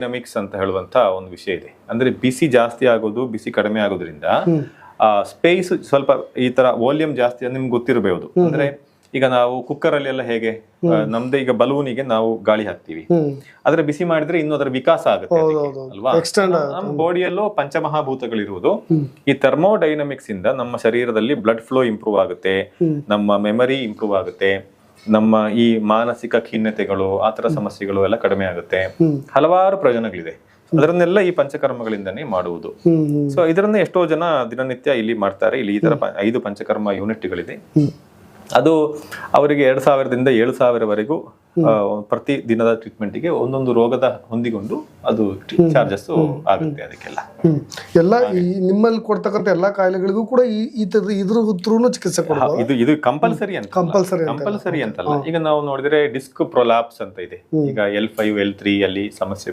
Dynamics ಅಂತ ಹೇಳುವಂತ ಒಂದು ವಿಷಯ ಇದೆ. ಅಂದ್ರೆ ಬಿಸಿ ಜಾಸ್ತಿ ಆಗೋದು, ಬಿಸಿ ಕಡಿಮೆ ಆಗೋದ್ರಿಂದ ಸ್ಪೇಸ್ ಸ್ವಲ್ಪ ಈ ತರ ವಾಲ್ಯೂಮ್ ಜಾಸ್ತಿ ನಿಮ್ಗೆ ಗೊತ್ತಿರಬಹುದು. ಅಂದ್ರೆ ಈಗ ನಾವು ಕುಕ್ಕರ್ ಅಲ್ಲಿ ಎಲ್ಲ ಹೇಗೆ ನಮ್ದೇ ಈಗ ಬಲೂನಿಗೆ ನಾವು ಗಾಳಿ ಹಾಕ್ತಿವಿ, ಆದ್ರೆ ಬಿಸಿ ಮಾಡಿದ್ರೆ ಇನ್ನು ಅದರ ವಿಕಾಸ ಆಗುತ್ತೆ ಅಲ್ವಾ. ನಮ್ಮ ಬಾಡಿಯಲ್ಲೂ ಪಂಚಮಹಾಭೂತಗಳಿರುವುದು. ಈ ಥರ್ಮೋಡೈನಮಿಕ್ಸ್ ಇಂದ ನಮ್ಮ ಶರೀರದಲ್ಲಿ ಬ್ಲಡ್ ಫ್ಲೋ ಇಂಪ್ರೂವ್ ಆಗುತ್ತೆ, ನಮ್ಮ ಮೆಮರಿ ಇಂಪ್ರೂವ್ ಆಗುತ್ತೆ, ನಮ್ಮ ಈ ಮಾನಸಿಕ ಖಿನ್ನತೆಗಳು ಆತರ ಸಮಸ್ಯೆಗಳು ಎಲ್ಲ ಕಡಿಮೆ ಆಗುತ್ತೆ. ಹಲವಾರು ಪ್ರಯೋಜನಗಳಿದೆ. ಅದರನ್ನೆಲ್ಲ ಈ ಪಂಚಕರ್ಮಗಳಿಂದನೇ ಮಾಡುವುದು. ಸೊ ಇದರನ್ನ ಎಷ್ಟೋ ಜನ ದಿನನಿತ್ಯ ಇಲ್ಲಿ ಮಾಡ್ತಾರೆ. ಇಲ್ಲಿ ಈ ತರ 5 ಪಂಚಕರ್ಮ ಯೂನಿಟ್ಗಳಿದೆ. ಅದು ಅವರಿಗೆ 2000ದಿಂದ 7000ವರೆಗೂ ಪ್ರತಿ ದಿನದ ಟ್ರೀಟ್ಮೆಂಟ್ಗೆ ಒಂದೊಂದು ರೋಗದ ಹೊಂದಿಕೊಂಡು ಅದು ಚಾರ್ಜಸ್ ಆಗುತ್ತೆ. ಅದಕ್ಕೆಲ್ಲ ಎಲ್ಲ ನಿಮ್ಮಲ್ಲಿ ಕೊಡ್ತಕ್ಕಂಥ ಎಲ್ಲಾ ಕಾಯಿಲೆಗಳಿಗೂ ಕೂಡ ಇದ್ರ ಉತ್ತರನು ಚಿಕಿತ್ಸೆ ಕೊಡಬಹುದು. ಇದು ಕಂಪಲ್ಸರಿ ಅಂತಲ್ಲ. ಈಗ ನಾವು ನೋಡಿದ್ರೆ ಡಿಸ್ಕ್ ಪ್ರೊಲಾಪ್ಸ್ ಅಂತ ಇದೆ. ಈಗ L5 L3 ಅಲ್ಲಿ ಸಮಸ್ಯೆ